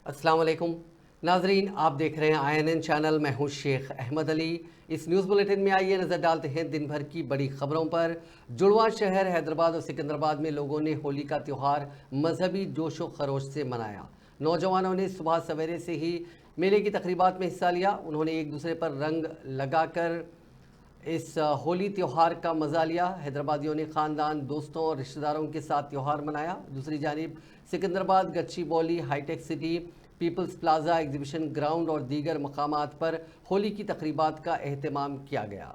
अस्सलाम वालेकुम नाजरीन, आप देख रहे हैं INN चैनल। मैं हूं शेख अहमद अली। इस न्यूज़ बुलेटिन में आइए नज़र डालते हैं दिन भर की बड़ी खबरों पर। जुड़वा शहर हैदराबाद और सिकंदराबाद में लोगों ने होली का त्यौहार मजहबी जोशो खरोश से मनाया। नौजवानों ने सुबह सवेरे से ही मेले की तकरीबात में हिस्सा लिया। उन्होंने एक दूसरे पर रंग लगाकर इस होली त्यौहार का मज़ा लिया। हैदराबादियों ने ख़ानदान, दोस्तों और रिश्तेदारों के साथ त्यौहार मनाया। दूसरी जानिब Secunderabad, Gachibowli, Hitech City, People's Plaza, exhibition ground और दीगर मकामात पर होली की तकरीबात का एहतमाम किया गया।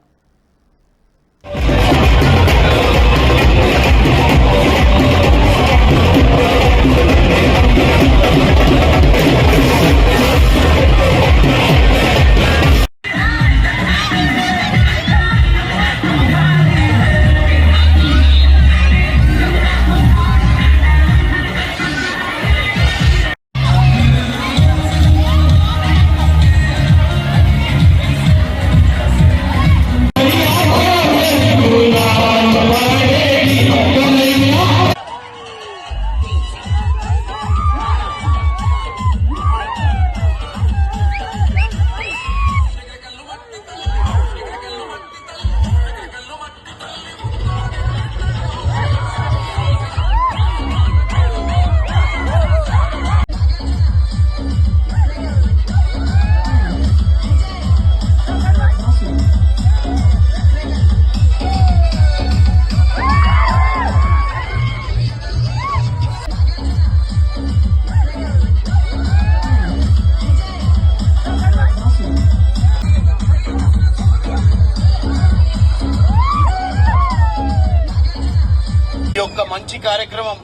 మంచి కార్యక్రమం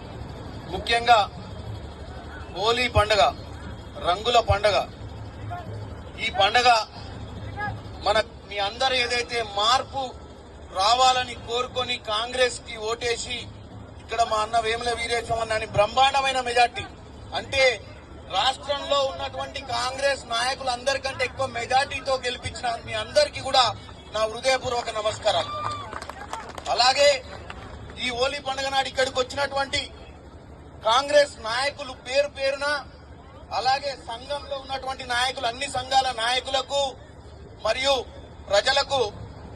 ముఖ్యంగా హోలీ పండుగ రంగుల పండుగ। ఈ పండుగ మన మీ అందరూ ఏదైతే మార్పు రావాలని కోరుకొని కాంగ్రెస్ కి ఓటేసి ఇక్కడ మా అన్న వేముల వీరేశం అన్నని బ్రహ్మాండమైన మెజార్టీ, అంటే రాష్ట్రంలో ఉన్నటువంటి కాంగ్రెస్ నాయకులందరికంటే ఎక్కువ మెజార్టీతో గెలిపించిన మీ అందరికీ కూడా నా హృదయపూర్వక నమస్కారాలు। అలాగే ఈ హోలీ పండుగ నాడు ఇక్కడికి వచ్చినటువంటి కాంగ్రెస్ నాయకులు పేరు పేరున, అలాగే సంఘంలో ఉన్నటువంటి నాయకులు, అన్ని సంఘాల నాయకులకు మరియు ప్రజలకు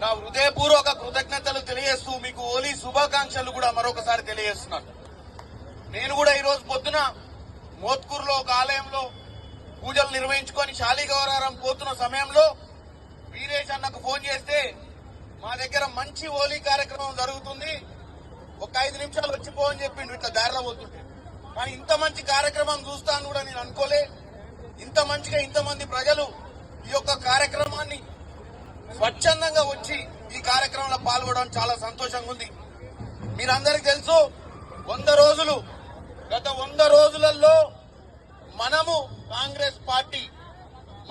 నా హృదయపూర్వక కృతజ్ఞతలు తెలియజేస్తూ మీకు హోలీ శుభాకాంక్షలు కూడా మరొకసారి తెలియజేస్తున్నాను। నేను కూడా ఈ రోజు పొద్దున మోత్కూరులో ఒక ఆలయంలో పూజలు నిర్వహించుకొని శాలిగౌరారం పోతున్న సమయంలో వీరేష్ అన్నకు ఫోన్ చేస్తే మా దగ్గర మంచి హోలీ కార్యక్రమం జరుగుతుంది, ఒక 5 నిమిషాలు వచ్చిపో అని చెప్పిండు ఇట్లా దారిలో పోతుంటే। కానీ ఇంత మంచి కార్యక్రమం చూస్తాను కూడా నేను అనుకోలే। ఇంత మంచిగా ఇంతమంది ప్రజలు ఈ యొక్క కార్యక్రమాన్ని స్వచ్ఛందంగా వచ్చి ఈ కార్యక్రమంలో పాల్గొనడం చాలా సంతోషంగా ఉంది। మీరందరికీ తెలుసు, 100 రోజులు, గత 100 రోజులలో మనము కాంగ్రెస్ పార్టీ,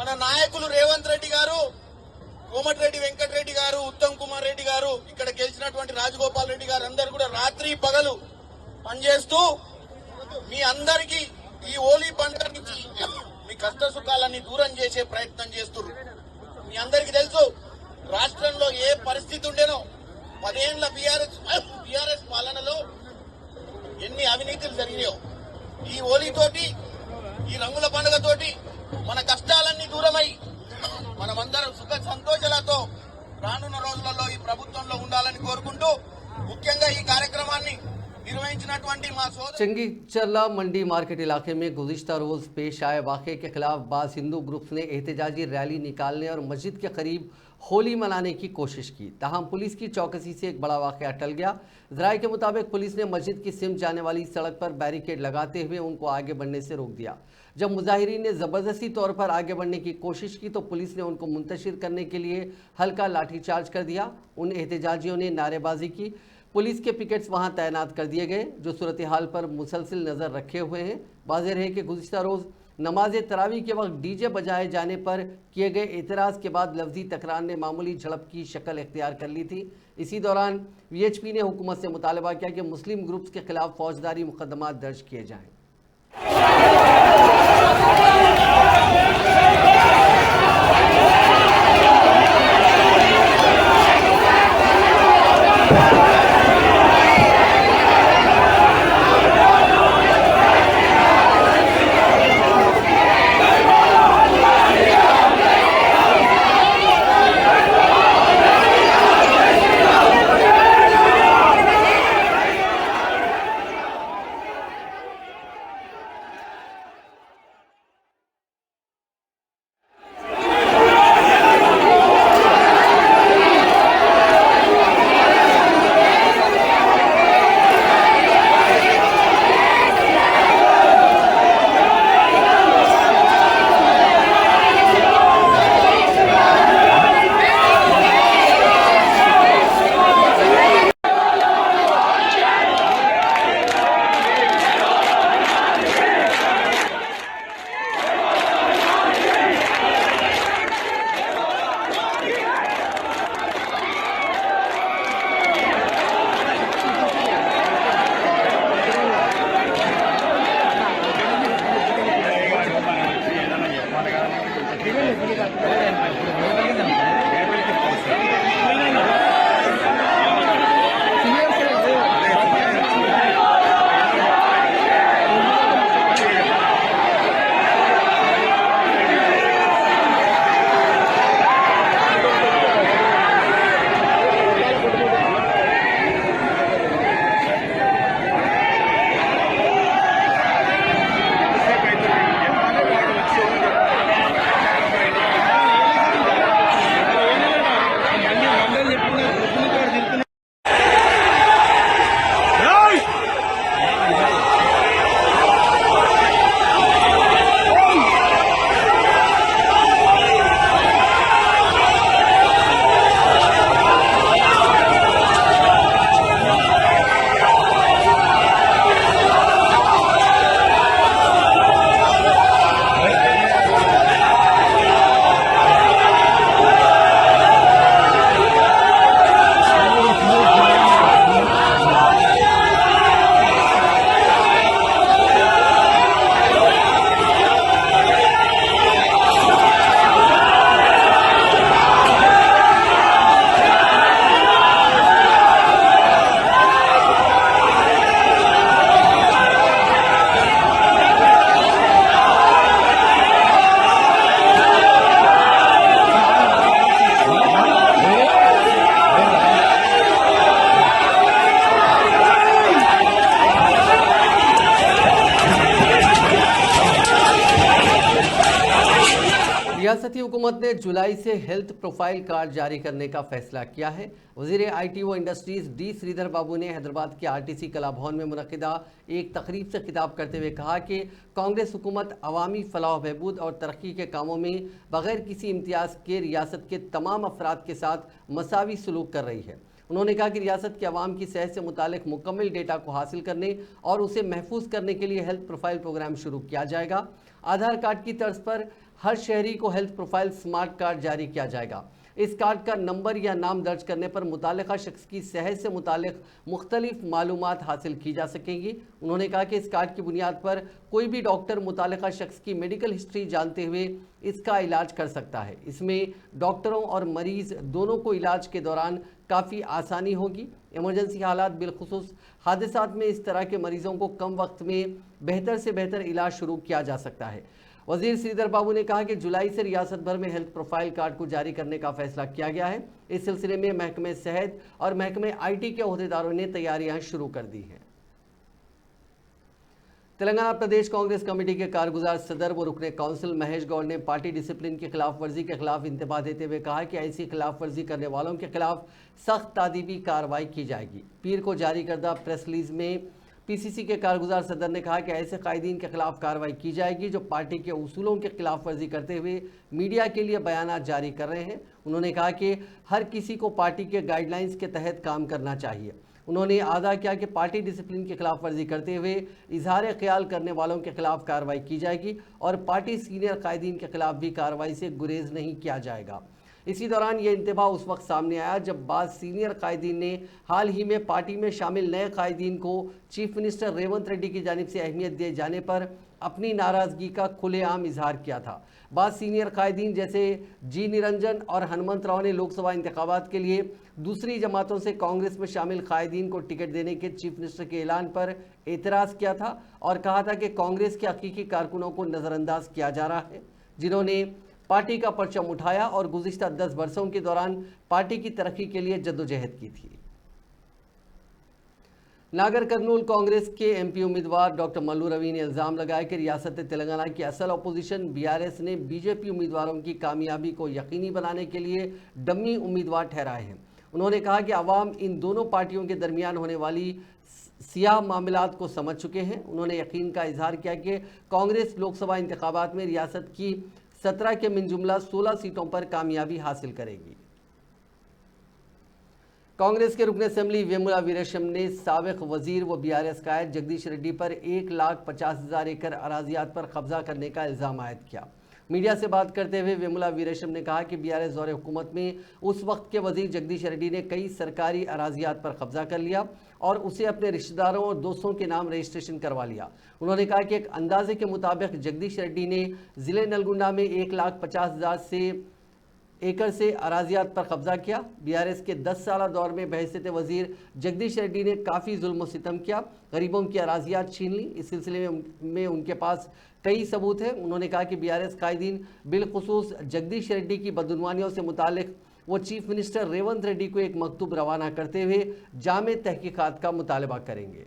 మన నాయకులు రేవంత్ రెడ్డి గారు, కోమటిరెడ్డి వెంకటరెడ్డి గారు, ఉత్తమ్ కుమార్ రెడ్డి గారు, ఇక్కడ గెలిచినటువంటి రాజగోపాల్ రెడ్డి గారు అందరూ కూడా రాత్రి పగలు పనిచేస్తూ మీ అందరికీ ఈ హోలీ పండుగ నుంచి మీ కష్ట సుఖాలన్నీ దూరం చేసే ప్రయత్నం చేస్తున్నారు। మీ అందరికీ తెలుసు, రాష్ట్రంలో ఏ పరిస్థితి ఉండేనో 10 ఏళ్ల బీఆర్ఎస్ పాలనలో ఎన్ని అవినీతులు జరిగినాయో, ఈ హోలీ తోటి, ఈ రంగుల పండుగ తోటి మన కష్టాలన్నీ దూరమై మనమందరం సుఖ సంతోషాలతో రానున్న రోజులలో ఈ ప్రభుత్వంలో ఉండాలని కోరుకుంటూ ముఖ్యంగా ఈ కార్యక్రమాన్ని निर्वहिंचिनटुवंटी मा सोदर चंगीचर्ला मंडी मार्केट इलाके में गुज़िश्ता रोज़ पेश आए वाक़े के खिलाफ बाज़ हिंदू ग्रुप्स ने एहतजाजी रैली निकालने और मस्जिद के करीब होली मनाने की कोशिश की। ताहम पुलिस की चौकसी से एक बड़ा वाक़या टल गया। ज़राए के मुताबिक पुलिस ने मस्जिद की सिमत जाने वाली सड़क पर बैरिकेड लगाते हुए उनको आगे बढ़ने से रोक दिया। जब मुजाहिरीन ने ज़बरदस्ती तौर पर आगे बढ़ने की कोशिश की तो पुलिस ने उनको मुंतशिर करने के लिए हल्का लाठीचार्ज कर दिया। उन एहतजाजियों ने नारेबाजी की। पुलिस के पिकेट्स वहां तैनात कर दिए गए जो सूरत हाल पर मुसलसिल नज़र रखे हुए हैं। वाज़ेह है कि गुज़िश्ता रोज़ नमाज तरावी के वक्त डीजे बजाए जाने पर किए गए एतराज़ के बाद लफ्ज़ी तकरार ने मामूली झड़प की शक्ल इख्तियार कर ली थी। इसी दौरान VHP ने हुकूमत से मुतालबा किया कि मुस्लिम ग्रुप्स के खिलाफ फौजदारी मुकदमा दर्ज किए जाएँ। रियासती हुकूमत ने जुलाई से हेल्थ प्रोफाइल कार्ड जारी करने का फैसला किया है। वज़ीर आईटी व इंडस्ट्रीज डी श्रीधर बाबू ने हैदराबाद के आरटीसी कला भवन में मुनक़िदा एक तकरीब से खिताब करते हुए कहा कि कांग्रेस हुकूमत अवामी फलाह बहबूद और तरक्की के कामों में बग़ैर किसी इम्तियाज़ के रियासत के तमाम अफराद के साथ मसावी सलूक कर रही है। उन्होंने कहा कि रियासत के अवाम की सेहत से मुतालिक मुकम्मल डेटा को हासिल करने और उसे महफूज करने के लिए हेल्थ प्रोफाइल प्रोग्राम शुरू किया जाएगा। आधार कार्ड की तर्ज पर हर शहरी को हेल्थ प्रोफाइल स्मार्ट कार्ड जारी किया जाएगा। इस कार्ड का नंबर या नाम दर्ज करने पर मुतालिका शख्स की सेहत से मुतालिक मुख्तलिफ मालूमात हासिल की जा सकेंगी। उन्होंने कहा कि इस कार्ड की बुनियाद पर कोई भी डॉक्टर मुतालिका शख्स की मेडिकल हिस्ट्री जानते हुए इसका इलाज कर सकता है। इसमें डॉक्टरों और मरीज दोनों को इलाज के दौरान काफ़ी आसानी होगी। इमरजेंसी हालात बिलखुसूस हादसात में इस तरह के मरीजों को कम वक्त में बेहतर से बेहतर इलाज शुरू किया जा सकता है। वज़ीर श्रीधर बाबू ने कहा कि जुलाई से रियासत भर में हेल्थ प्रोफाइल कार्ड को जारी करने का फैसला किया गया है। इस सिलसिले में महकमे सेहत और महकमे आईटी के अहदेदारों ने तैयारियां शुरू कर दी हैं। तेलंगाना प्रदेश कांग्रेस कमेटी के कारगुजार सदर व रुकने काउंसिल महेश गौड़ ने पार्टी डिसिप्लिन की खिलाफ वर्जी के खिलाफ इंतबा देते हुए कहा कि ऐसी खिलाफ वर्जी करने वालों के खिलाफ सख्त तादीबी कार्रवाई की जाएगी। पीर को जारी करदा प्रेस रिलीज में पीसीसी के कारगुजार सदर ने कहा कि ऐसे कायदीन के खिलाफ कार्रवाई की जाएगी जो पार्टी के उसूलों के खिलाफ वर्जी करते हुए मीडिया के लिए बयानात जारी कर रहे हैं। उन्होंने कहा कि हर किसी को पार्टी के गाइडलाइंस के तहत काम करना चाहिए। उन्होंने आदा किया कि पार्टी डिसिप्लिन की खिलाफ वर्जी करते हुए इजहार ख्याल करने वालों के खिलाफ कार्रवाई की जाएगी और पार्टी सीनियर कायदीन के खिलाफ भी कार्रवाई से गुरेज नहीं किया जाएगा। इसी दौरान ये इंतबा उस वक्त सामने आया जब बाद सीनियर कायदीन ने हाल ही में पार्टी में शामिल नए कायदीन को चीफ मिनिस्टर रेवंत रेड्डी की जानिब से अहमियत दिए जाने पर अपनी नाराज़गी का खुलेआम इजहार किया था। बाद सीनियर कायदीन जैसे जी निरंजन और हनुमंत राव ने लोकसभा इंतखाबात के लिए दूसरी जमातों से कांग्रेस में शामिल कायदीन को टिकट देने के चीफ मिनिस्टर के ऐलान पर एतराज़ किया था और कहा था कि कांग्रेस के हकीकी कारकुनों को नज़रअंदाज किया जा रहा है, जिन्होंने पार्टी का परचम उठाया और गुज़िश्ता 10 वर्षों के दौरान पार्टी की तरक्की के लिए जद्दोजहद की थी। नागर कर्नूल कांग्रेस के एमपी उम्मीदवार डॉक्टर मल्लू रवि ने इल्ज़ाम लगाया कि रियासत तेलंगाना की असल अपोजिशन बीआरएस ने बीजेपी उम्मीदवारों की कामयाबी को यकीनी बनाने के लिए डम्मी उम्मीदवार ठहराए हैं। उन्होंने कहा कि अवाम इन दोनों पार्टियों के दरमियान होने वाली सियाह मामलात को समझ चुके हैं। उन्होंने यकीन का इजहार किया कि कांग्रेस लोकसभा इंतखाबात में रियासत की 17 के मिन जुमला 16 सीटों पर कामयाबी हासिल करेगी। कांग्रेस के रुकन असेंबली वेमुला वीरेशम ने साबिक वजीर व बीआरएस कायद जगदीश रेड्डी पर 1,50,000 एकड़ अराजियात पर कब्जा करने का इल्ज़ाम आयद किया। मीडिया से बात करते हुए वेमुला वीरेशम ने कहा कि बीआरएस दौरे हुकूमत में उस वक्त के वजीर जगदीश रेड्डी ने कई सरकारी अराजियात पर कब्जा कर लिया और उसे अपने रिश्तेदारों और दोस्तों के नाम रजिस्ट्रेशन करवा लिया। उन्होंने कहा कि एक अंदाजे के मुताबिक जगदीश रेड्डी ने ज़िले नलगुंडा में 1,50,000 एकड़ से अराजियात पर कब्जा किया। बीआरएस के 10 साल दौर में बहैसियत वजीर जगदीश रेड्डी ने काफ़ी जुल्म सितम किया, गरीबों की अराजियात छीन ली। इस सिलसिले में उनके पास कई सबूत हैं। उन्होंने कहा कि बीआरएस कायदीन बिलखुसूस जगदीश रेड्डी की बदगुमानियों से मुतालिक वो चीफ मिनिस्टर रेवंत रेड्डी को एक मकतूब रवाना करते हुए जामे तहकीकात का मुतालबा करेंगे।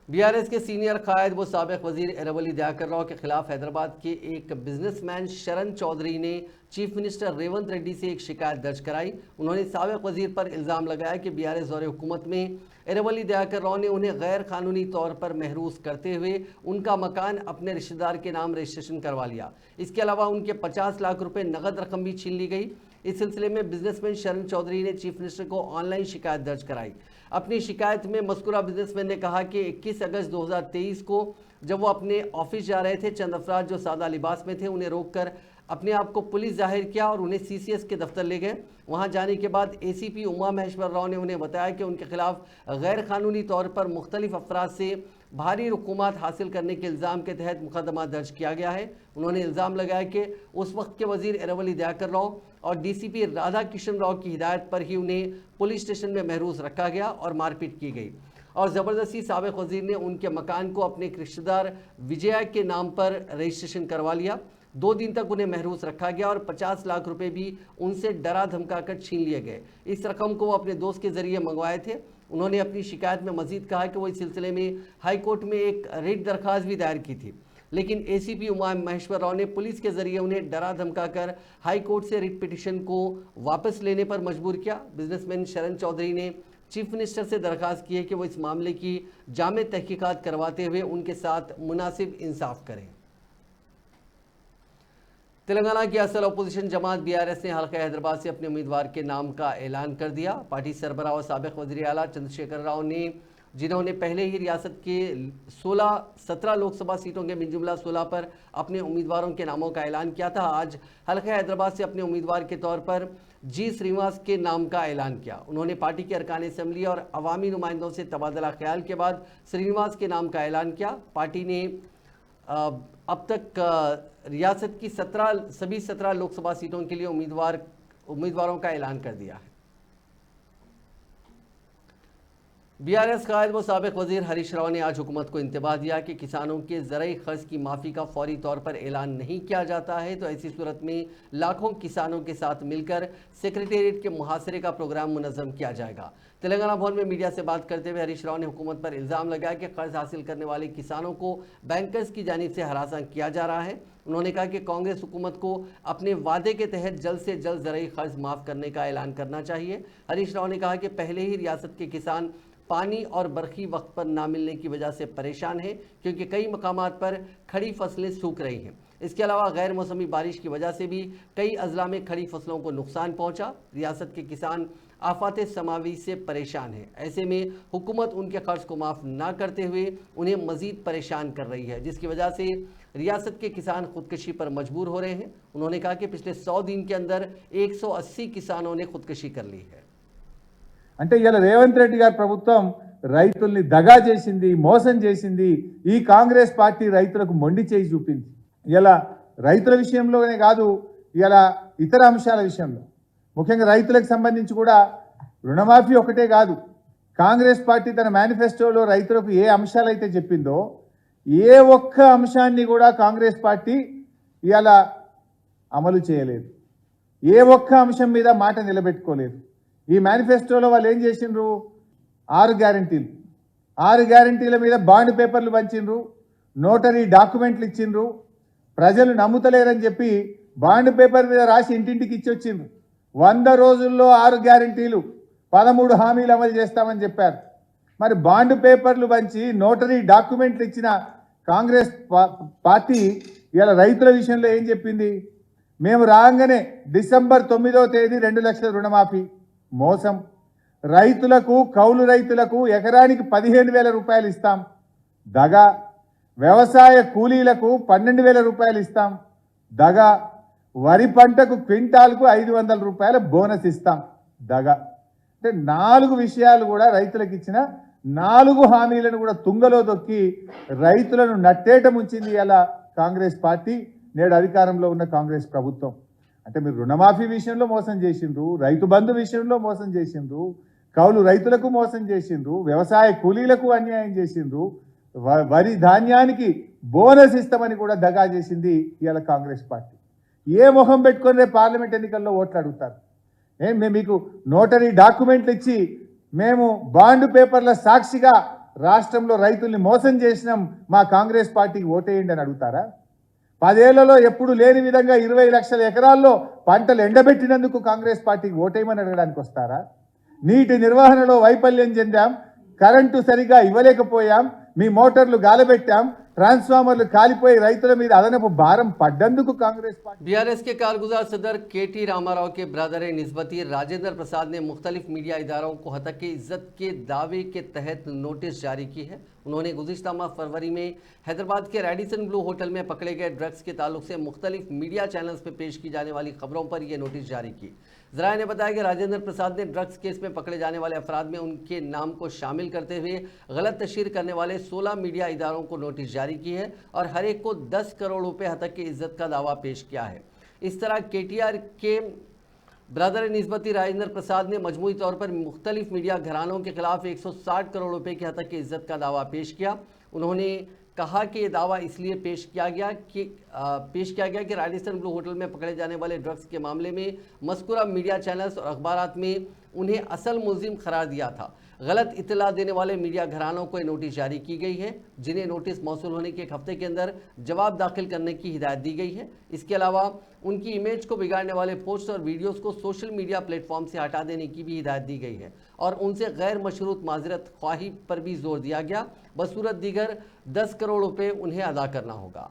बीआरएस के सीनियर कायद व साबिक वजीर एरावली दयाकर राव के खिलाफ हैदराबाद के एक बिजनेसमैन शरण चौधरी ने चीफ मिनिस्टर रेवंत रेड्डी से एक शिकायत दर्ज कराई। उन्होंने साबिक वजीर पर इल्ज़ाम लगाया कि बीआरएस दौरे हुकूमत में एरावली दयाकर राव ने उन्हें गैर कानूनी तौर पर महरूस करते हुए उनका मकान अपने रिश्तेदार के नाम रजिस्ट्रेशन करवा लिया। इसके अलावा उनके 50 लाख रुपए नकद रकम भी छीन ली गई। इस सिलसिले में बिजनेसमैन शरण चौधरी ने चीफ मिनिस्टर को ऑनलाइन शिकायत दर्ज कराई। अपनी शिकायत में मज़कूरा बिजनेसमैन ने कहा कि 21 अगस्त 2023 को जब वो अपने ऑफिस जा रहे थे, चंद अफराद जो सादा लिबास में थे उन्हें रोककर अपने आप को पुलिस जाहिर किया और उन्हें सीसीएस के दफ्तर ले गए। वहां जाने के बाद एसीपी उमा महेश्वर राव ने उन्हें बताया कि उनके खिलाफ गैर कानूनी तौर पर मुख्तलिफ अफराद से भारी रकूमात हासिल करने के इल्ज़ाम के तहत मुकदमा दर्ज किया गया है। उन्होंने इल्ज़ाम लगाया कि उस वक्त के वजीर एरावली दयाकर राव और डीसीपी राधा किशन राव की हिदायत पर ही उन्हें पुलिस स्टेशन में महरूस रखा गया और मारपीट की गई और ज़बरदस्ती साबिक वजीर ने उनके मकान को अपने रिश्तेदार विजया के नाम पर रजिस्ट्रेशन करवा लिया। 2 दिन तक उन्हें महरूस रखा गया और 50 लाख रुपए भी उनसे डरा धमका कर छीन लिए गए। इस रकम को वो अपने दोस्त के जरिए मंगवाए थे। उन्होंने अपनी शिकायत में मजीद कहा कि वो इस सिलसिले में हाई कोर्ट में एक रिट दरख्वास्त भी दायर की थी। लेकिन एसीपी उमा महेश्वर राव ने पुलिस के जरिए उन्हें डरा धमकाकर हाई कोर्ट से रिट पिटीशन को वापस लेने पर मजबूर किया। बिजनेसमैन शरण चौधरी ने चीफ मिनिस्टर से दरखास्त की है कि वो इस मामले की जामे तहकीकात करवाते हुए उनके साथ मुनासिब इंसाफ करें। तेलंगाना की असल अपोजिशन जमात बीआरएस ने हल्का हैदराबाद से अपने उम्मीदवार के नाम का ऐलान कर दिया। पार्टी सरबराह और साबिक वज़ीर आला चंद्रशेखर राव ने, जिन्होंने पहले ही रियासत के 17 लोकसभा सीटों के मिनजुमला 16 पर अपने उम्मीदवारों के नामों का ऐलान किया था, आज हल्का हैदराबाद से अपने उम्मीदवार के तौर पर जी श्रीनिवास के नाम का ऐलान किया। उन्होंने पार्टी के अरकान असेंबली और अवामी नुमाइंदों से तबादला ख्याल के बाद श्रीनिवास के नाम का ऐलान किया। पार्टी ने अब तक रियासत की सभी 17 लोकसभा सीटों के लिए उम्मीदवारों का ऐलान कर दिया है। बीआरएस कायद व साबिक वजीर हरीश राव ने आज हुकूमत को इंतबाह दिया कि किसानों के ज़राई खर्च की माफ़ी का फौरी तौर पर ऐलान नहीं किया जाता है तो ऐसी सूरत में लाखों किसानों के साथ मिलकर सेक्रेटेरिएट के मुहासरे का प्रोग्राम मुनज़्ज़म किया जाएगा। तेलंगाना भवन में मीडिया से बात करते हुए हरीश राव ने हुकूमत पर इल्ज़ाम लगाया कि कर्ज हासिल करने वाले किसानों को बैंकर्स की जानिब से हरासा किया जा रहा है। उन्होंने कहा कि कांग्रेस हुकूमत को अपने वादे के तहत जल्द से जल्द ज़राई कर्ज माफ़ करने का ऐलान करना चाहिए। हरीश राव ने कहा कि पहले ही रियासत के किसान पानी और बरखी वक्त पर ना मिलने की वजह से परेशान हैं, क्योंकि कई मकामात पर खड़ी फसलें सूख रही हैं। इसके अलावा गैर मौसमी बारिश की वजह से भी कई अजला में खड़ी फसलों को नुकसान पहुंचा। रियासत के किसान आफात समावी से परेशान हैं। ऐसे में हुकूमत उनके कर्ज को माफ़ ना करते हुए उन्हें मज़ीद परेशान कर रही है, जिसकी वजह से रियासत के किसान खुदकशी पर मजबूर हो रहे हैं। उन्होंने कहा कि पिछले 100 दिन के अंदर 180 किसानों ने खुदकशी कर ली है। అంటే ఇలా రేవంత్ రెడ్డి గారి ప్రభుత్వం రైతుల్ని దగా చేసింది, మోసం చేసింది. ఈ కాంగ్రెస్ పార్టీ రైతులకు మొండి చేయి చూపింది. ఇలా రైతుల విషయంలోనే కాదు, ఇలా ఇతర అంశాల విషయంలో ముఖ్యంగా రైతులకు సంబంధించి కూడా రుణమాఫీ ఒకటే కాదు, కాంగ్రెస్ పార్టీ తన మేనిఫెస్టోలో రైతులకు ఏ అంశాలు అయితే చెప్పిందో ఏ ఒక్క అంశాన్ని కూడా కాంగ్రెస్ పార్టీ ఇలా అమలు చేయలేదు. ఏ ఒక్క అంశం మీద మాట నిలబెట్టుకోలేదు. ఈ మేనిఫెస్టోలో వాళ్ళు ఏం చేసిండ్రు? 6 గ్యారంటీల మీద బాండ్ పేపర్లు పంచిండ్రు, నోటరీ డాక్యుమెంట్లు ఇచ్చిండ్రు. ప్రజలు నమ్ముతలేరని చెప్పి బాండ్ పేపర్ మీద రాసి ఇంటింటికి ఇచ్చి వచ్చిండ్రు. 100 రోజుల్లో 6 గ్యారంటీలు 13 హామీలు అమలు చేస్తామని చెప్పారు. మరి బాండ్ పేపర్లు పంచి నోటరీ డాక్యుమెంట్లు ఇచ్చిన కాంగ్రెస్ పార్టీ ఇలా రైతుల విషయంలో ఏం చెప్పింది? మేము రాగానే డిసెంబర్ 9వ తేదీ 2 లక్షల రుణమాఫీ. మోసం. రైతులకు, కౌలు రైతులకు ఎకరానికి 15,000 రూపాయలు ఇస్తాం. దగా. వ్యవసాయ కూలీలకు 12,000 రూపాయలు ఇస్తాం. దగా. వరి పంటకు క్వింటాల్కు 500 రూపాయల బోనస్ ఇస్తాం. దగా. అంటే 4 విషయాలు కూడా రైతులకు ఇచ్చిన 4 హామీలను కూడా తుంగలో దొక్కి రైతులను నట్టేట ముంచింది ఇలా కాంగ్రెస్ పార్టీ, నేడు అధికారంలో ఉన్న కాంగ్రెస్ ప్రభుత్వం. అంటే మీరు రుణమాఫీ విషయంలో మోసం చేసిండ్రు, రైతు బంధు విషయంలో మోసం చేసిండ్రు, కౌలు రైతులకు మోసం చేసిండ్రు, వ్యవసాయ కూలీలకు అన్యాయం చేసిండ్రు, వరి ధాన్యానికి బోనస్ ఇస్తామని కూడా దగా చేసింది ఇవాళ కాంగ్రెస్ పార్టీ. ఏ మొహం పెట్టుకొని రేపు పార్లమెంట్ ఎన్నికల్లో ఓట్లు అడుగుతారు? మేము మీకు నోటరీ డాక్యుమెంట్లు ఇచ్చి మేము బాండ్ పేపర్ల సాక్షిగా రాష్ట్రంలో రైతుల్ని మోసం చేసినాం, మా కాంగ్రెస్ పార్టీకి ఓటేయండి అని అడుగుతారా? 10 ఏళ్లలో ఎప్పుడు లేని విధంగా 20 లక్షల ఎకరాల్లో పంటలు ఎండబెట్టినందుకు కాంగ్రెస్ పార్టీకి ఓటేయమని అడగడానికి వస్తారా? నీటి నిర్వహణలో వైఫల్యం చెందాం, కరెంటు సరిగా ఇవ్వలేకపోయాం, మీ మోటార్లు గాలబెట్టాం, ట్రాన్స్ఫార్మర్లు కాలిపోయి రైతుల మీద అదనపు భారం పడ్డందుకు కాంగ్రెస్ పార్టీ. बीआरएस के कारगुजार सदर केटी रामाराव के ब्रदर निस्बती राजेंद्र प्रसाद ने मुख्तलिफ मीडिया इदारों को हतक इज्जत के दावे के तहत नोटिस जारी की है। उन्होंने गुज़िश्ता माह फरवरी में हैदराबाद के रेडिसन ब्लू होटल में पकड़े गए ड्रग्स के ताल्लुक से मुख्तलिफ मीडिया चैनल्स पर पेश की जाने वाली खबरों पर यह नोटिस जारी की। ज़राए ने बताया कि राजेंद्र प्रसाद ने ड्रग्स केस में पकड़े जाने वाले अफराद में उनके नाम को शामिल करते हुए गलत तशहीर करने वाले 16 मीडिया इदारों को नोटिस जारी की है और हर एक को 10 करोड़ रुपए हतक की इज्जत का दावा पेश किया है। इस तरह केटीआर के ब्रदर निस्बती राजेंद्र प्रसाद ने मजमूई तौर पर मुख्तलिफ मीडिया घरानों के खिलाफ 160 करोड़ रुपए की हतक की इज्जत का दावा पेश किया। उन्होंने कहा कि ये दावा इसलिए पेश किया गया कि रेडिसन ब्लू होटल में पकड़े जाने वाले ड्रग्स के मामले में मज़कूरा मीडिया चैनल्स और अखबारात में उन्हें असल मुलजिम करार दिया था। गलत इत्तला देने वाले मीडिया घरानों को नोटिस जारी की गई है, जिन्हें नोटिस मौसूल होने के एक हफ्ते के अंदर जवाब दाखिल करने की हिदायत दी गई है। इसके अलावा उनकी इमेज को बिगाड़ने वाले पोस्ट और वीडियोस को सोशल मीडिया प्लेटफॉर्म से हटा देने की भी हिदायत दी गई है और उनसे गैर मशरूत माजरत ख्वाही पर भी जोर दिया गया। बसूरत दीगर 10 करोड़ रुपए उन्हें अदा करना होगा।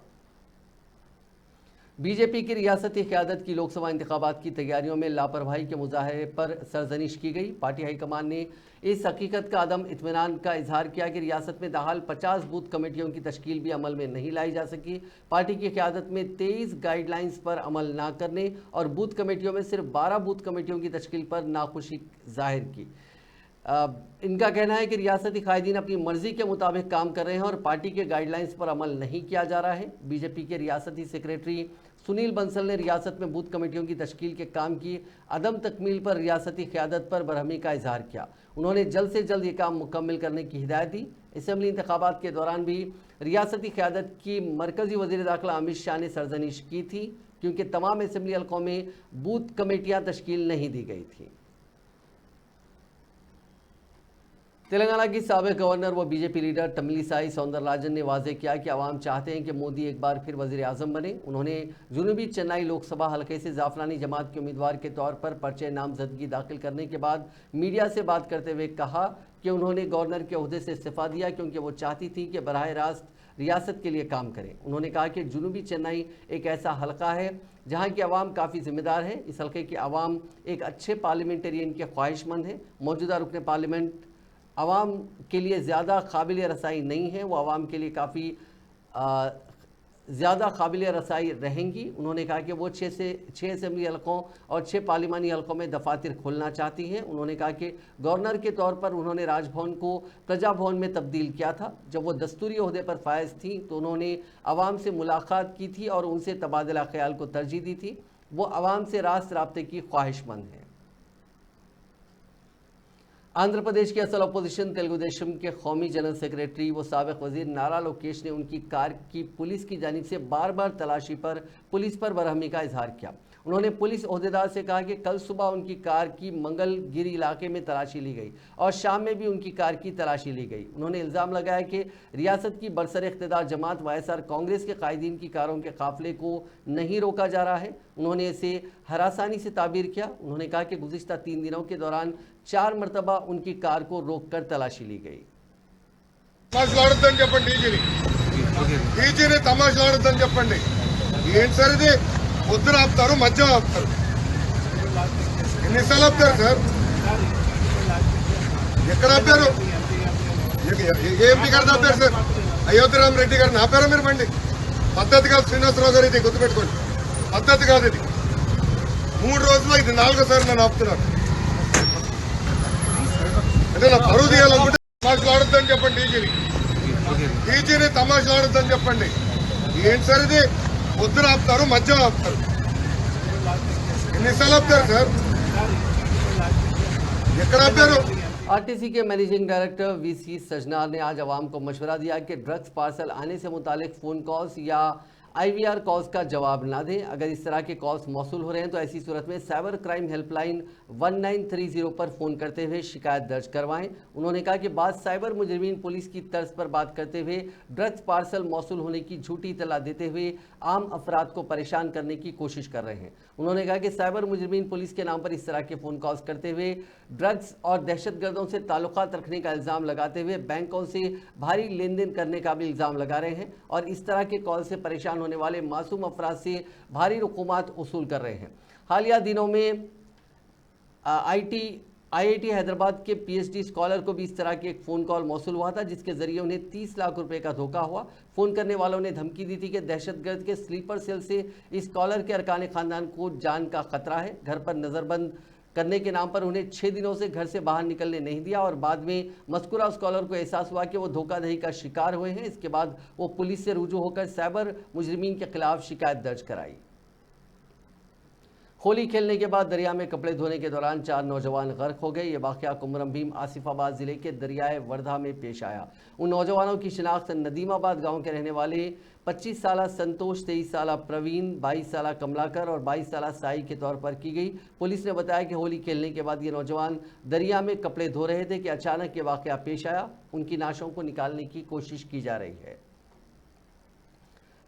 बीजेपी की रियासती क़यादत की लोकसभा इंतखाबात की तैयारियों में लापरवाही के मुजाहरे पर सरजनिश की गई। पार्टी हाईकमान ने इस हकीकत का अदम इत्मीनान का इजहार किया कि रियासत में दाहाल 50 बूथ कमेटियों की तश्कील भी अमल में नहीं लाई जा सकी। पार्टी की क़यादत में 23 गाइडलाइंस पर अमल न करने और बूथ कमेटियों में सिर्फ 12 बूथ कमेटियों की तश्कील पर नाखुशी जाहिर की। इनका कहना है कि रियासती कायदीन अपनी मर्जी के मुताबिक काम कर रहे हैं और पार्टी के गाइडलाइंस पर अमल नहीं किया जा रहा है। बीजेपी के रियासती सेक्रेटरी सुनील बंसल ने रियासत में बूथ कमेटियों की तश्कील के काम की अदम तकमील पर रियासती क़यादत पर बरहमी का इजहार किया। उन्होंने जल्द से जल्द ये काम मुकम्मल करने की हिदायत दी। असम्बली इंतखाबात के दौरान भी रियासती क़यादत की मरकज़ी वज़ीर दाखिला अमित शाह ने सरजनिश की थी, क्योंकि तमाम असम्बली हल्कों में बूथ कमेटियाँ तश्कील नहीं दी गई थी। तेलंगाना की साबिक़ गवर्नर व बीजेपी लीडर तमिलिसाई सौंदरराजन ने वाज़ेह किया कि अवाम चाहते हैं कि मोदी एक बार फिर वज़ीर आज़म बने। उन्होंने जुनूबी चेन्नई लोकसभा हलके से जाफरानी जमात के उम्मीदवार के तौर पर पर्चे नामजदगी दाखिल करने के बाद मीडिया से बात करते हुए कहा कि उन्होंने गवर्नर के ओहदे से इस्तीफ़ा दिया क्योंकि वो चाहती थी कि बराह रास्त रियासत के लिए काम करें। उन्होंने कहा कि जुनूबी चेन्नई एक ऐसा हलका है जहाँ की आवाम काफ़ी जिम्मेदार है। इस हल्के की आवाम एक अच्छे पार्लियामेंटेरियन के ख्वाहिशमंद है। मौजूदा रुकन पार्लियामेंट आवाम के लिए ज़्यादा काबिल रसाई नहीं है, वो आवाम के लिए काफ़ी ज़्यादा काबिल रसाई रहेंगी। उन्होंने कहा कि वो 6 असम्बली हलकों और 6 पार्लिमानी हलकों में दफातर खोलना चाहती हैं। उन्होंने कहा कि गवर्नर के तौर पर उन्होंने राजभवन को प्रजा भवन में तब्दील किया था। जब वो दस्तूरी ओहदे पर फायज थी तो उन्होंने आवाम से मुलाकात की थी और उनसे तबादला ख्याल को तरजीह दी थी। वो आवाम से रास्त राब्ते की ख्वाहिशमंद है। आंध्र प्रदेश के असल अपोजिशन तेलुगु देशम के कौमी जनरल सेक्रेटरी व साबिक़ वज़ीर नारा लोकेश ने उनकी कार की पुलिस की जानिब से बार बार तलाशी पर पुलिस पर बरहमी का इजहार किया। उन्होंने पुलिस ओहदेदार से कहा कि कल सुबह उनकी कार की मंगलगिरी इलाके में तलाशी ली गई और शाम में भी उनकी कार की तलाशी ली गई। उन्होंने इल्ज़ाम लगाया कि रियासत की बरसर इख्तिदार जमात वायएसआर कांग्रेस के कायदीन की कारों के काफ़िले को नहीं रोका जा रहा है। उन्होंने इसे हरासानी से ताबीर किया। उन्होंने कहा कि गुज़िश्ता 3 दिनों के दौरान 4 मरतबा उनकी कार को रोक कर तलाशी ली गई। తమాషలాడొద్దని చెప్పండి టీజీని తమాషలాడొద్దని చెప్పండి ఏంటి సార్ ఇది పొద్దున ఆపుతారు మధ్యాహ్నం ఆపుతారు ఎన్నిసార్లు ఆపుతారు సార్ ఎక్కడ ఆపారు ఏ ఎంపీ గారిని ఆపారు సార్ అయోధ్యరామ్ రెడ్డి గారిని ఆపారా మీరు బండి పద్ధతి కాదు శ్రీనివాసరావు గారు ఇది గుర్తుపెట్టుకోండి పద్ధతి కాదు ఇది 3 రోజుల్లో ఇది 4వ నన్ను ఆపుతున్నారు అంటే నా పరువు తీయాలనుకుంటే తమాషలాడొద్దని చెప్పండి టీజీని తమాషలాడొద్దని చెప్పండి ఏంటి సార్ ఇది పొద్దున ఆపుతారు మధ్యాహ్నం ఆపుతారు ఎన్నిసార్లు ఆపుతారు సార్ ఎక్కడ ఆపారు आरटीसी के मैनेजिंग डायरेक्टर वीसी सजनार ने आज आवाम को मशवरा दिया कि ड्रग्स पार्सल आने से मुतालिक फ़ोन कॉल्स या IVR कॉल्स का जवाब ना दें। अगर इस तरह के कॉल्स मौसूल हो रहे हैं तो ऐसी सूरत में साइबर क्राइम हेल्पलाइन 1930 पर फ़ोन करते हुए शिकायत दर्ज करवाएं। उन्होंने कहा कि बाद साइबर मुजरिमीन पुलिस की तर्ज पर बात करते हुए ड्रग्स पार्सल मौसूल होने की झूठी इतला देते हुए आम अफराद को परेशान करने की कोशिश कर रहे हैं। उन्होंने कहा कि साइबर मुजरिमीन पुलिस के नाम पर इस तरह के फ़ोन कॉल्स करते हुए ड्रग्स और दहशतगर्दों से ताल्लुकात रखने का इल्ज़ाम लगाते हुए बैंकों से भारी लेन देन करने का भी इल्ज़ाम लगा रहे हैं और इस तरह के कॉल से परेशान होने वाले मासूम अफराद से भारी रकूमात वसूल कर रहे हैं। हालिया दिनों में IIT हैदराबाद के PhD स्कॉलर को भी इस तरह के एक फ़ोन कॉल मौसूल हुआ था, जिसके ज़रिए उन्हें 30 लाख रुपए का धोखा हुआ। फ़ोन करने वालों ने धमकी दी थी कि दहशतगर्द के स्लीपर सेल से इस स्कॉलर के अरकान ख़ानदान को जान का ख़तरा है। घर पर नज़रबंद करने के नाम पर उन्हें 6 दिनों से घर से बाहर निकलने नहीं दिया और बाद में मज़कूरा स्कॉलर को एहसास हुआ कि वो धोखाधड़ी का शिकार हुए हैं। इसके बाद वो पुलिस से रुजू होकर साइबर मुजरिमीन के खिलाफ शिकायत दर्ज कराई। होली खेलने के बाद दरिया में कपड़े धोने के दौरान 4 नौजवान गर्क हो गए। ये वाकया कुमरम भीम आसिफाबाद जिले के दरियाए वर्धा में पेश आया। उन नौजवानों की शिनाख्त नदीमाबाद गांव के रहने वाले 25 साला संतोष, 23 साला प्रवीण, 22 साला कमलाकर और 22 साला साई के तौर पर की गई। पुलिस ने बताया कि होली खेलने के बाद ये नौजवान दरिया में कपड़े धो रहे थे कि अचानक ये वाकया पेश आया। उनकी नाशों को निकालने की कोशिश की जा रही है।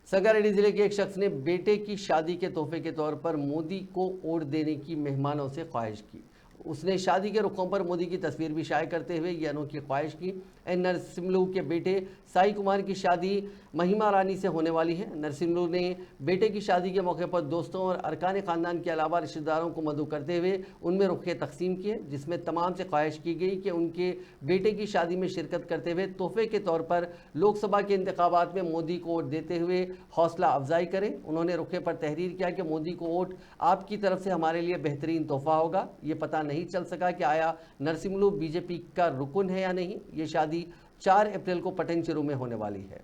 संगारेड्डी जिले के एक शख्स ने बेटे की शादी के तोहफे के तौर पर मोदी को वोट देने की मेहमानों से ख्वाहिश की। उसने शादी के रुखों पर मोदी की तस्वीर भी शाये करते हुए ये अनोखी ख्वाहिश की। नरसिम्लू के बेटे साई कुमार की शादी महिमा रानी से होने वाली है। नरसिम्लू ने बेटे की शादी के मौके पर दोस्तों और अरकान खानदान के अलावा रिश्तेदारों को मदऊ करते हुए उनमें रुखे तकसीम किए, जिसमें तमाम से ख्वाहिश की गई कि उनके बेटे की शादी में शिरकत करते हुए तोहफे के तौर पर लोकसभा के इंतखाबात में मोदी को वोट देते हुए हौसला अफजाई करें। उन्होंने रुखे पर तहरीर किया कि मोदी को वोट आपकी तरफ से हमारे लिए बेहतरीन तोहफा होगा। ये पता नहीं चल सका कि आया नरसिम्लू बीजेपी का रुकन है या नहीं। ये शादी 4 अप्रैल को पटनचेरू में होने वाली है।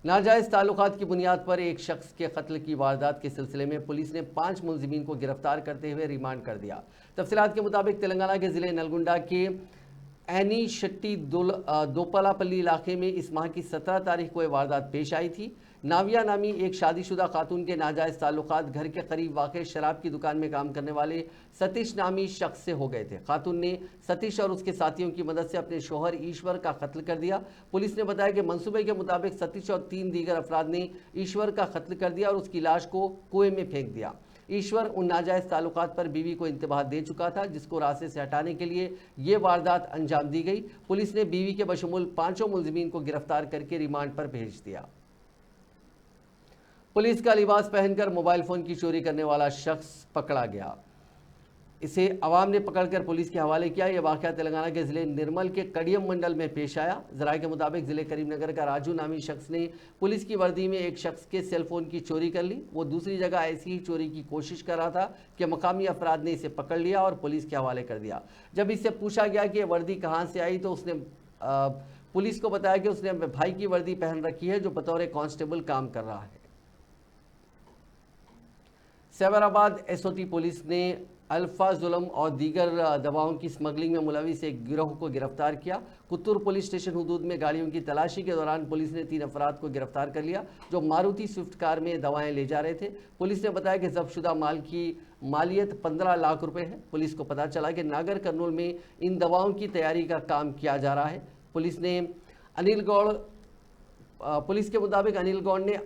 नाजायज ताल्लुकात की बुनियाद पर एक शख्स के कत्ल की वारदात के सिलसिले में पुलिस ने 5 मुलजिमीन को गिरफ्तार करते हुए रिमांड कर दिया। तफसीलात के मुताबिक तेलंगाना के जिले नलगुंडा के एनी शट्टी दोपलापल्ली इलाके में इस माह की 17 तारीख को यह वारदात पेश आई थी। नाविया नामी एक शादीशुदा खातून के नाजायज़ ताल्लुकात घर के करीब वाक़ शराब की दुकान में काम करने वाले सतीश नामी शख्स से हो गए थे। खातून ने सतीश और उसके साथियों की मदद से अपने शोहर ईश्वर का कत्ल कर दिया। पुलिस ने बताया कि मंसूबे के मुताबिक सतीश और 3 दीगर अफराद ने ईश्वर का कत्ल कर दिया और उसकी लाश को कुएं में फेंक दिया। ईश्वर उन नाजायज़ ताल्लुकात पर बीवी को इंतबाह दे चुका था, जिसको रास्ते से हटाने के लिए ये वारदात अंजाम दी गई। पुलिस ने बीवी के बशमूल 5 मुलजिमीन को गिरफ्तार करके रिमांड पर भेज दिया। पुलिस का लिबास पहनकर मोबाइल फ़ोन की चोरी करने वाला शख्स पकड़ा गया। इसे अवाम ने पकड़कर पुलिस के हवाले किया। यह वाक़या तेलंगाना के ज़िले निर्मल के कड़ियम मंडल में पेश आया। ज़राए के मुताबिक ज़िले करीमनगर का राजू नामी शख्स ने पुलिस की वर्दी में एक शख्स के सेलफोन की चोरी कर ली। वो दूसरी जगह ऐसी ही चोरी की कोशिश कर रहा था कि मकामी अफराद ने इसे पकड़ लिया और पुलिस के हवाले कर दिया। जब इससे पूछा गया कि यह वर्दी कहाँ से आई तो उसने पुलिस को बताया कि उसने अपने भाई की वर्दी पहन रखी है, जो बतौर कांस्टेबल काम कर रहा है। सैबराबाद एसओटी पुलिस ने अल्फा जुल्म और दीगर दवाओं की स्मगलिंग में मुलविस एक गिरोह को गिरफ्तार किया। कुत्तूर पुलिस स्टेशन हुदूद में गाड़ियों की तलाशी के दौरान पुलिस ने 3 अफराद को गिरफ्तार कर लिया, जो मारुति स्विफ्ट कार में दवाएं ले जा रहे थे। पुलिस ने बताया कि जब्तशुदा माल की मालियत 15 लाख रुपए है। पुलिस को पता चला कि नागर कर्नूल में इन दवाओं की तैयारी का काम किया जा रहा है। पुलिस के मुताबिक अनिल गौड़ ने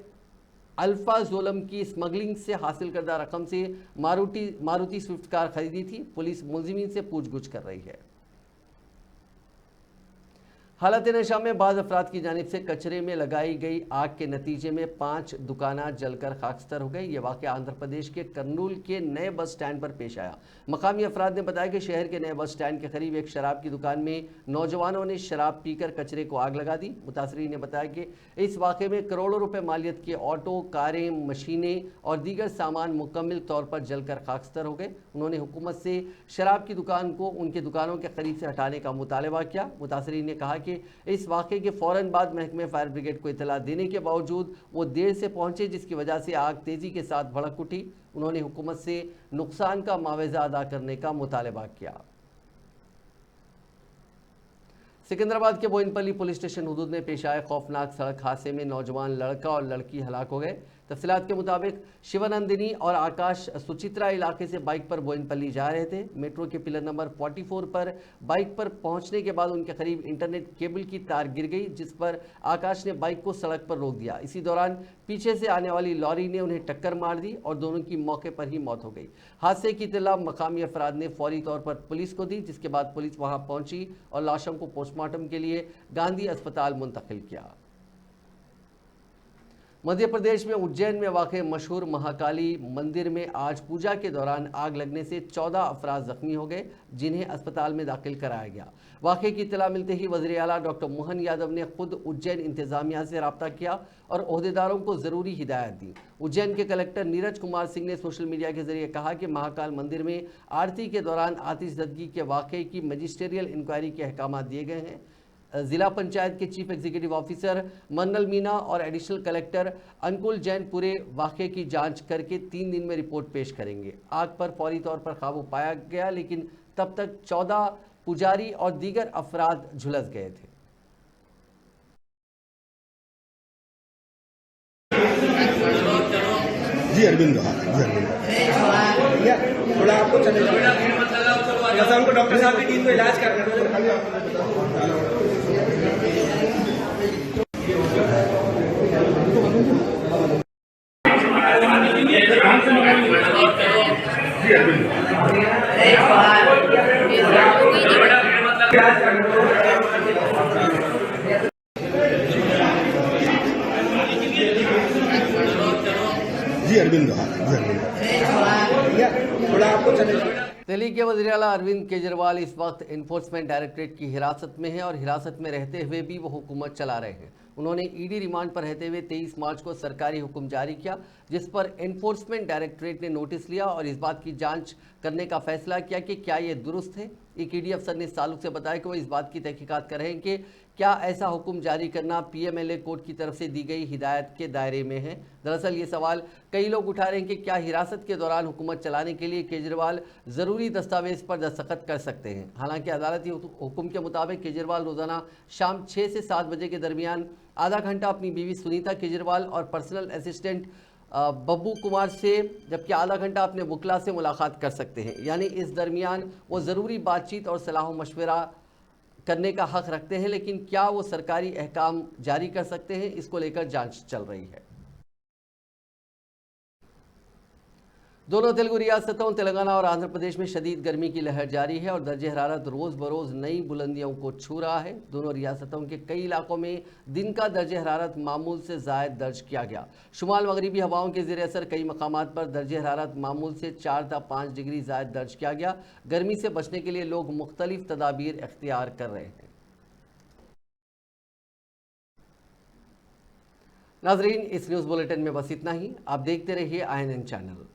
अल्फा जोलम की स्मगलिंग से हासिल करदा रकम से मारुति स्विफ्ट कार खरीदी थी। पुलिस मुलजिमीन से पूछगछ कर रही है। हालत नशा में बाज़ अफराद की जानिब से कचरे में लगाई गई आग के नतीजे में 5 दुकाना जलकर खाकस्तर हो गई। ये वाक़या आंध्र प्रदेश के कर्नूल के नए बस स्टैंड पर पेश आया। मकामी अफराद ने बताया कि शहर के नए बस स्टैंड के करीब एक शराब की दुकान में नौजवानों ने शराब पीकर कचरे को आग लगा दी। मुतासरीन ने बताया कि इस वाक़े में करोड़ों रुपए मालियत के ऑटो, कारें, मशीनें और दीगर सामान मुकम्मल तौर पर जलकर खाकस्तर हो गए। उन्होंने हुकूमत से शराब की दुकान को उनके दुकानों के करीब से हटाने का मुतालबा किया। मुतासरीन ने कहा कि इस वाक़े के फ़ौरन बाद महकमे फायर ब्रिगेड को इतला देने के बावजूद वो देर से पहुंचे, जिसकी वजह से आग तेज़ी के साथ भड़क उठी। उन्होंने हुकूमत से नुकसान का मुआवजा अदा करने का मुतालबा किया। सिकंदराबाद के बोइनपल्ली पुलिस स्टेशन हुदूद में पेश आए खौफनाक सड़क हादसे में नौजवान लड़का और लड़की हलाक हो गए। तफसीलात के मुताबिक शिवानंदिनी और आकाश सुचित्रा इलाके से बाइक पर बोइनपल्ली जा रहे थे। मेट्रो के पिलर नंबर 44 पर बाइक पर पहुंचने के बाद उनके करीब इंटरनेट केबल की तार गिर गई, जिस पर आकाश ने बाइक को सड़क पर रोक दिया। इसी दौरान पीछे से आने वाली लॉरी ने उन्हें टक्कर मार दी और दोनों की मौके पर ही मौत हो गई। हादसे की इत्तला मकामी अफराद ने फौरी तौर पर पुलिस को दी, जिसके बाद पुलिस वहां पहुंची और लाशों को पोस्टमार्टम के लिए गांधी अस्पताल मुंतकिल किया। मध्य प्रदेश में उज्जैन में वाक़ मशहूर महाकाली मंदिर में आज पूजा के दौरान आग लगने से 14 अफराद जख्मी हो गए, जिन्हें अस्पताल में दाखिल कराया गया। वाक़े की इत्तला मिलते ही वज़ीर आला डॉक्टर मोहन यादव ने खुद उज्जैन इंतज़ामिया से रब्ता किया और ओहदेदारों को ज़रूरी हिदायत दी। उज्जैन के कलेक्टर नीरज कुमार सिंह ने सोशल मीडिया के जरिए कहा कि महाकाल मंदिर में आरती के दौरान आतिशज़दगी के वाक़े की मजिस्ट्रियल इंक्वायरी के अहकाम दिए गए हैं। जिला पंचायत के चीफ एग्जीक्यूटिव ऑफिसर मन्नल मीना और एडिशनल कलेक्टर अंकुल जैन पूरे वाक़े की जांच करके 3 दिन में रिपोर्ट पेश करेंगे। आग पर फौरी तौर पर काबू पाया गया, लेकिन तब तक 14 पुजारी और दीगर अफराद झुलस गए थे। जी अरविंद, जी अरविंद, थोड़ा आपको चलेगा हमको डॉक्टर साहब की टीम को इलाज करना जी अरविंद, जी अरविंद, थोड़ा आपको चलेगा। दिल्ली के वज़ीर आला अरविंद केजरीवाल इस वक्त एनफोर्समेंट डायरेक्टरेट की हिरासत में है और हिरासत में रहते हुए भी वो हुकूमत चला रहे हैं। उन्होंने ईडी रिमांड पर रहते हुए 23 मार्च को सरकारी हुक्म जारी किया, जिस पर एनफोर्समेंट डायरेक्टरेट ने नोटिस लिया और इस बात की जांच करने का फैसला किया कि क्या ये दुरुस्त है। एक ईडी अफसर ने इस ताल्लुक से बताया कि वो इस बात की तहकीकात कर रहे हैं कि क्या ऐसा हुक्म जारी करना पीएमएलए कोर्ट की तरफ से दी गई हिदायत के दायरे में है। दरअसल ये सवाल कई लोग उठा रहे हैं कि क्या हिरासत के दौरान हुकूमत चलाने के लिए केजरीवाल ज़रूरी दस्तावेज पर दस्तखत कर सकते हैं। हालांकि अदालती हुक्म के मुताबिक केजरीवाल रोज़ाना शाम 6 से 7 बजे के दरमियान आधा घंटा अपनी बीवी सुनीता केजरीवाल और पर्सनल असिस्टेंट बब्बू कुमार से, जबकि आधा घंटा अपने वकला से मुलाकात कर सकते हैं। यानी इस दरमियान वो ज़रूरी बातचीत और सलाह मशवरा करने का हक रखते हैं, लेकिन क्या वो सरकारी अहकाम जारी कर सकते हैं, इसको लेकर जांच चल रही है। दोनों तेलुगु रियासतों तेलंगाना और आंध्र प्रदेश में शदीद गर्मी की लहर जारी है और दर्जे हरारत रोज़ बरोज़ नई बुलंदियों को छू रहा है। दोनों रियासतों के कई इलाकों में दिन का दर्जे हरारत मामूल से ज़ायद दर्ज किया गया। शुमाल मगरिबी हवाओं के ज़ेर असर कई मकामात पर दर्जे हरारत मामूल से 4 था 5 डिग्री ज़ायद दर्ज किया गया। गर्मी से बचने के लिए लोग मुख्तलिफ तदाबीर इख्तियार कर रहे हैं। नाजरीन, इस न्यूज़ बुलेटिन में बस इतना ही। आप देखते रहिए INN चैनल।